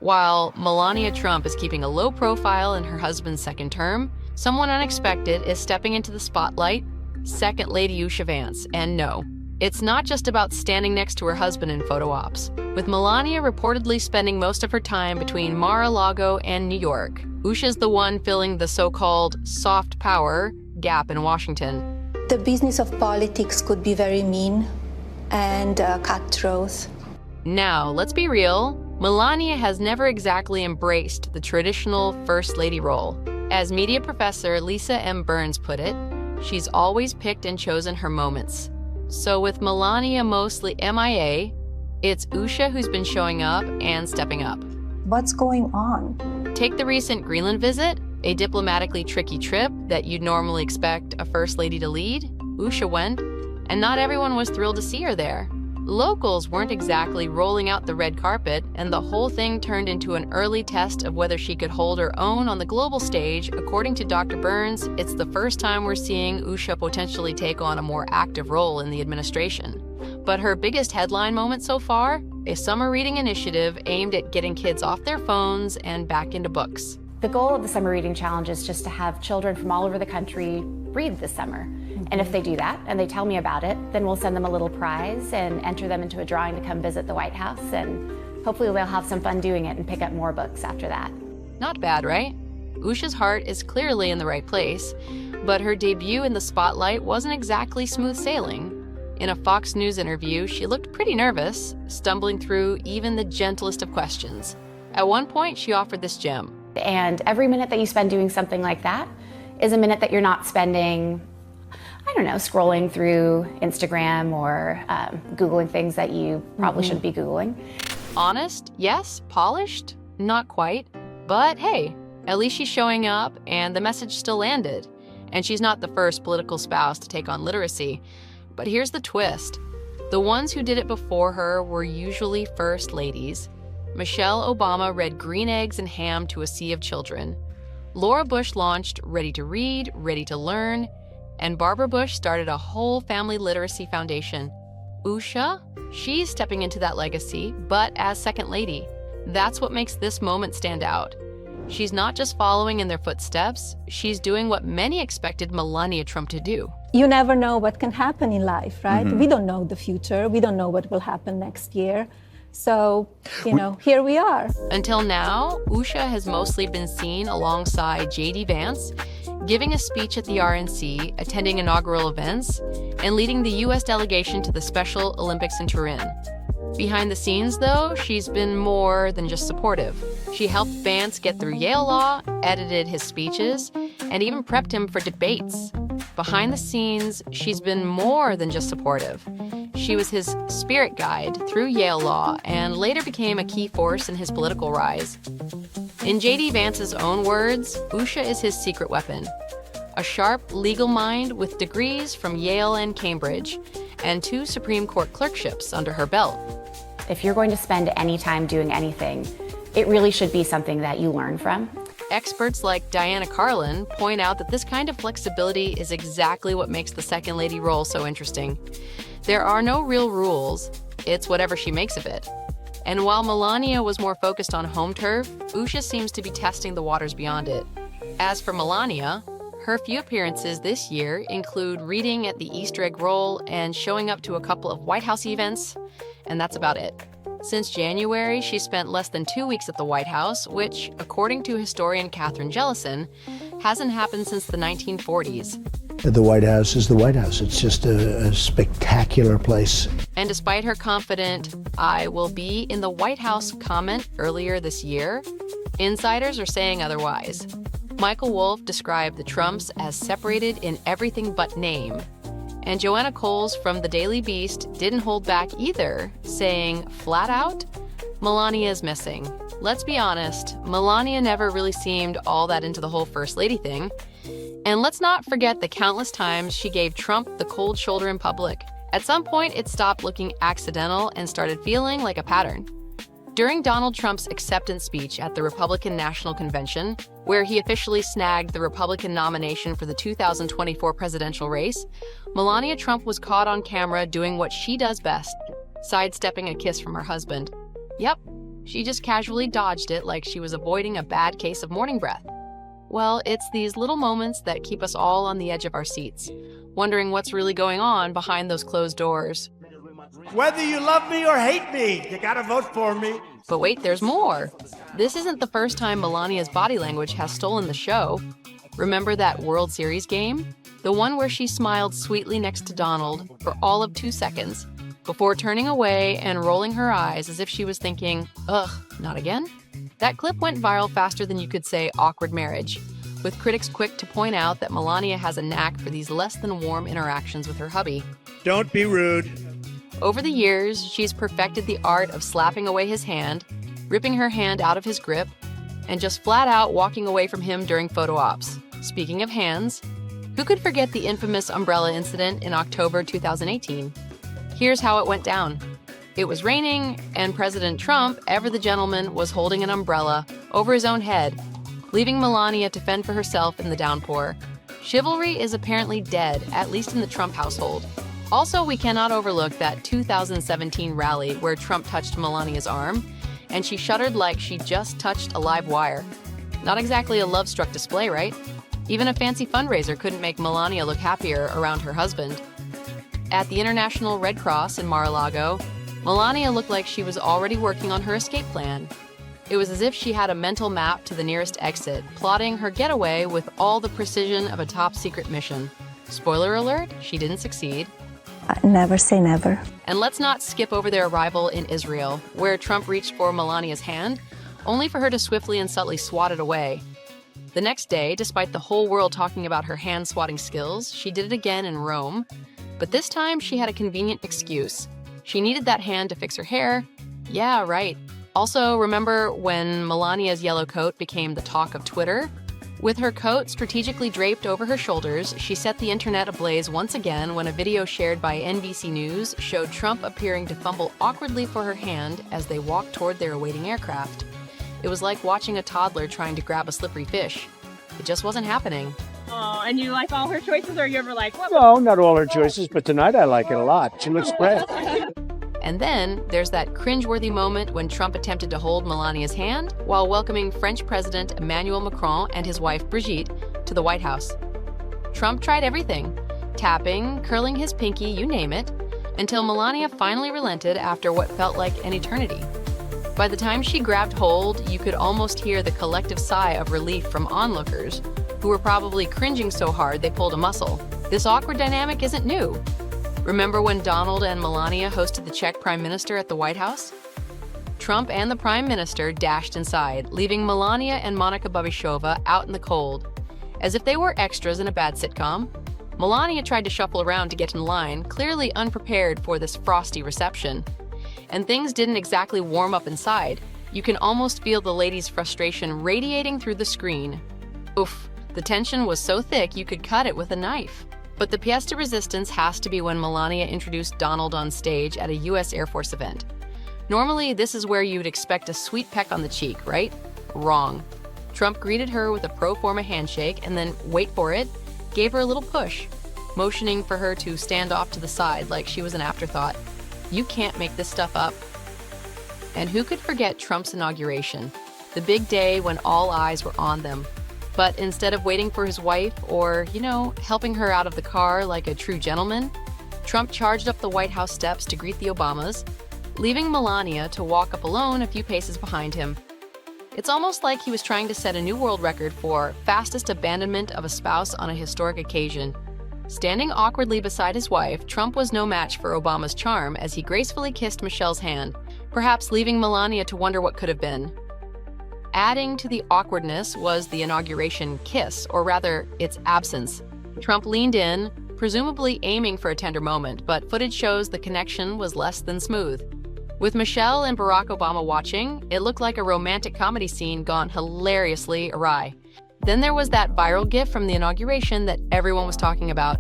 While Melania Trump is keeping a low profile in her husband's second term, someone unexpected is stepping into the spotlight, Second Lady Usha Vance. And no, it's not just about standing next to her husband in photo ops. With Melania reportedly spending most of her time between Mar-a-Lago and New York, Usha's the one filling the so-called soft power gap in Washington. The business of politics could be very mean and cutthroat. Now, let's be real, Melania has never exactly embraced the traditional First Lady role. As media professor Lisa M. Burns put it, she's always picked and chosen her moments. So with Melania mostly MIA, it's Usha who's been showing up and stepping up. What's going on? Take the recent Greenland visit, a diplomatically tricky trip that you'd normally expect a First Lady to lead. Usha went, and not everyone was thrilled to see her there. Locals weren't exactly rolling out the red carpet, and the whole thing turned into an early test of whether she could hold her own on the global stage. According to Dr. Burns, it's the first time we're seeing Usha potentially take on a more active role in the administration. But her biggest headline moment so far? A summer reading initiative aimed at getting kids off their phones and back into books. The goal of the Summer Reading Challenge is just to have children from all over the country read this summer. And if they do that and they tell me about it, then we'll send them a little prize and enter them into a drawing to come visit the White House, and hopefully they'll have some fun doing it and pick up more books after that. Not bad, right? Usha's heart is clearly in the right place, but her debut in the spotlight wasn't exactly smooth sailing. In a Fox News interview, she looked pretty nervous, stumbling through even the gentlest of questions. At one point, she offered this gem. And every minute that you spend doing something like that is a minute that you're not spending, I don't know, scrolling through Instagram or Googling things that you probably shouldn't be Googling. Honest, yes. Polished, not quite. But hey, at least she's showing up and the message still landed. And she's not the first political spouse to take on literacy. But here's the twist. The ones who did it before her were usually first ladies. Michelle Obama read Green Eggs and Ham to a sea of children. Laura Bush launched Ready to Read, Ready to Learn, and Barbara Bush started a whole family literacy foundation. Usha, she's stepping into that legacy, but as Second Lady. That's what makes this moment stand out. She's not just following in their footsteps, she's doing what many expected Melania Trump to do. You never know what can happen in life, right? We don't know the future. We don't know what will happen next year. So, here we are. Until now, Usha has mostly been seen alongside J.D. Vance, giving a speech at the RNC, attending inaugural events, and leading the U.S. delegation to the Special Olympics in Turin. Behind the scenes, though, she's been more than just supportive. She helped Vance get through Yale Law, edited his speeches, and even prepped him for debates. Behind the scenes, she's been more than just supportive. She was his spirit guide through Yale Law and later became a key force in his political rise. In J.D. Vance's own words, Usha is his secret weapon. A sharp legal mind with degrees from Yale and Cambridge, and 2 Supreme Court clerkships under her belt. If you're going to spend any time doing anything, it really should be something that you learn from. Experts like Diana Carlin point out that this kind of flexibility is exactly what makes the Second Lady role so interesting. There are no real rules, it's whatever she makes of it. And while Melania was more focused on home turf, Usha seems to be testing the waters beyond it. As for Melania, her few appearances this year include reading at the Easter egg roll and showing up to a couple of White House events, and that's about it. Since January, she spent less than 2 weeks at the White House, which, according to historian Catherine Jellison, hasn't happened since the 1940s. The White House is the White House. It's just a spectacular place. And despite her confident, "I will be in the White House" comment earlier this year, insiders are saying otherwise. Michael Wolff described the Trumps as separated in everything but name. And Joanna Coles from the Daily Beast didn't hold back either, saying, flat out, Melania is missing. Let's be honest, Melania never really seemed all that into the whole First Lady thing. And let's not forget the countless times she gave Trump the cold shoulder in public. At some point, it stopped looking accidental and started feeling like a pattern. During Donald Trump's acceptance speech at the Republican National Convention, where he officially snagged the Republican nomination for the 2024 presidential race, Melania Trump was caught on camera doing what she does best, sidestepping a kiss from her husband. Yep, She just casually dodged it like she was avoiding a bad case of morning breath. Well, it's these little moments that keep us all on the edge of our seats, wondering what's really going on behind those closed doors. Whether you love me or hate me, you gotta vote for me. But wait, there's more. This isn't the first time Melania's body language has stolen the show. Remember that World Series game? The one where she smiled sweetly next to Donald for all of 2 seconds, before turning away and rolling her eyes as if she was thinking, ugh, not again? That clip went viral faster than you could say awkward marriage, with critics quick to point out that Melania has a knack for these less than warm interactions with her hubby. Don't be rude. Over the years, she's perfected the art of slapping away his hand, ripping her hand out of his grip, and just flat out walking away from him during photo ops. Speaking of hands, who could forget the infamous umbrella incident in October 2018? Here's how it went down. It was raining, and President Trump, ever the gentleman, was holding an umbrella over his own head, leaving Melania to fend for herself in the downpour. Chivalry is apparently dead, at least in the Trump household. Also, we cannot overlook that 2017 rally where Trump touched Melania's arm, and she shuddered like she just touched a live wire. Not exactly a love-struck display, right? Even a fancy fundraiser couldn't make Melania look happier around her husband. At the International Red Cross in Mar-a-Lago, Melania looked like she was already working on her escape plan. It was as if she had a mental map to the nearest exit, plotting her getaway with all the precision of a top-secret mission. Spoiler alert, she didn't succeed. Never say never. And let's not skip over their arrival in Israel, where Trump reached for Melania's hand, only for her to swiftly and subtly swat it away. The next day, despite the whole world talking about her hand-swatting skills, she did it again in Rome. But this time, she had a convenient excuse. She needed that hand to fix her hair. Yeah, right. Also, remember when Melania's yellow coat became the talk of Twitter? With her coat strategically draped over her shoulders, she set the internet ablaze once again when a video shared by NBC News showed Trump appearing to fumble awkwardly for her hand as they walked toward their awaiting aircraft. It was like watching a toddler trying to grab a slippery fish. It just wasn't happening. Oh, and you like all her choices, or are you ever like, what? No, not all her choices, but tonight I like it a lot. She looks great. And then there's that cringeworthy moment when Trump attempted to hold Melania's hand while welcoming French President Emmanuel Macron and his wife Brigitte to the White House. Trump tried everything, tapping, curling his pinky, you name it, until Melania finally relented after what felt like an eternity. By the time she grabbed hold, you could almost hear the collective sigh of relief from onlookers, who were probably cringing so hard they pulled a muscle. This awkward dynamic isn't new. Remember when Donald and Melania hosted the Czech Prime Minister at the White House? Trump and the Prime Minister dashed inside, leaving Melania and Monica Babišová out in the cold. As if they were extras in a bad sitcom, Melania tried to shuffle around to get in line, clearly unprepared for this frosty reception. And things didn't exactly warm up inside. You can almost feel the lady's frustration radiating through the screen. Oof, the tension was so thick you could cut it with a knife. But the pièce de resistance has to be when Melania introduced Donald on stage at a U.S. Air Force event. Normally, this is where you'd expect a sweet peck on the cheek, right? Wrong. Trump greeted her with a pro forma handshake and then, wait for it, gave her a little push, motioning for her to stand off to the side like she was an afterthought. You can't make this stuff up. And who could forget Trump's inauguration, the big day when all eyes were on them? But instead of waiting for his wife or, helping her out of the car like a true gentleman, Trump charged up the White House steps to greet the Obamas, leaving Melania to walk up alone a few paces behind him. It's almost like he was trying to set a new world record for fastest abandonment of a spouse on a historic occasion. Standing awkwardly beside his wife, Trump was no match for Obama's charm as he gracefully kissed Michelle's hand, perhaps leaving Melania to wonder what could have been. Adding to the awkwardness was the inauguration kiss, or rather, its absence. Trump leaned in, presumably aiming for a tender moment, but footage shows the connection was less than smooth. With Michelle and Barack Obama watching, it looked like a romantic comedy scene gone hilariously awry. Then there was that viral gif from the inauguration that everyone was talking about.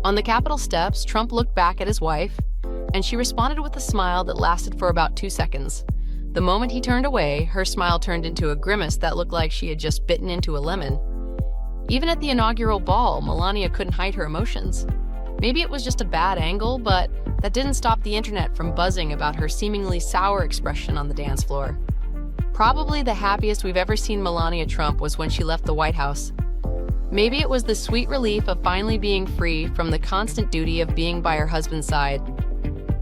On the Capitol steps, Trump looked back at his wife, and she responded with a smile that lasted for about 2 seconds. The moment he turned away, her smile turned into a grimace that looked like she had just bitten into a lemon. Even at the inaugural ball, Melania couldn't hide her emotions. Maybe it was just a bad angle, but that didn't stop the internet from buzzing about her seemingly sour expression on the dance floor. Probably the happiest we've ever seen Melania Trump was when she left the White House. Maybe it was the sweet relief of finally being free from the constant duty of being by her husband's side.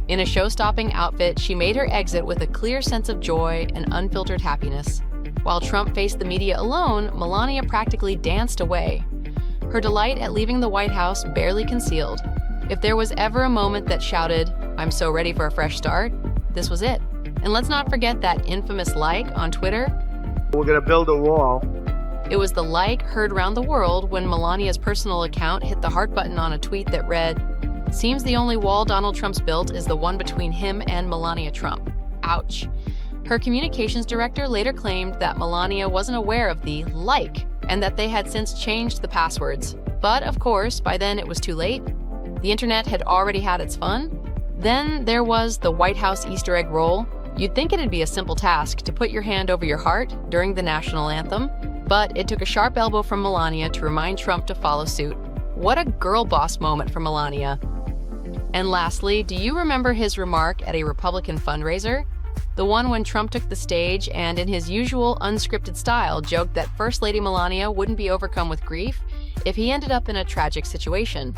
In a show-stopping outfit, she made her exit with a clear sense of joy and unfiltered happiness. While Trump faced the media alone, Melania practically danced away, her delight at leaving the White House barely concealed. If there was ever a moment that shouted, "I'm so ready for a fresh start," this was it. And let's not forget that infamous like on Twitter. We're gonna build a wall. It was the like heard around the world when Melania's personal account hit the heart button on a tweet that read, "Seems the only wall Donald Trump's built is the one between him and Melania Trump. Ouch." Her communications director later claimed that Melania wasn't aware of the like and that they had since changed the passwords. But of course, by then it was too late. The internet had already had its fun. Then there was the White House Easter egg roll. You'd think it'd be a simple task to put your hand over your heart during the national anthem, but it took a sharp elbow from Melania to remind Trump to follow suit. What a girl boss moment for Melania. And lastly, do you remember his remark at a Republican fundraiser? The one when Trump took the stage and, in his usual unscripted style, joked that First Lady Melania wouldn't be overcome with grief if he ended up in a tragic situation.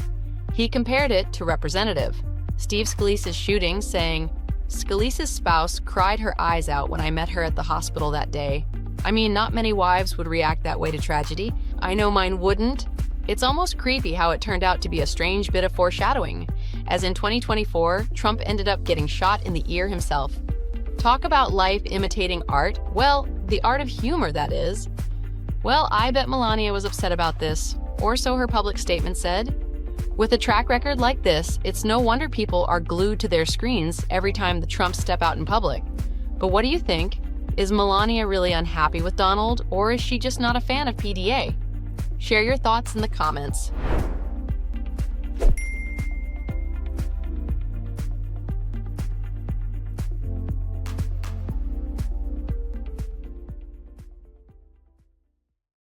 He compared it to Representative Steve Scalise's shooting, saying, "Scalise's spouse cried her eyes out when I met her at the hospital that day. I mean, not many wives would react that way to tragedy. I know mine wouldn't." It's almost creepy how it turned out to be a strange bit of foreshadowing, as in 2024, Trump ended up getting shot in the ear himself. Talk about life imitating art. Well, the art of humor, that is. Well, I bet Melania was upset about this, or so her public statement said. With a track record like this, it's no wonder people are glued to their screens every time the Trumps step out in public. But what do you think? Is Melania really unhappy with Donald, or is she just not a fan of PDA? Share your thoughts in the comments.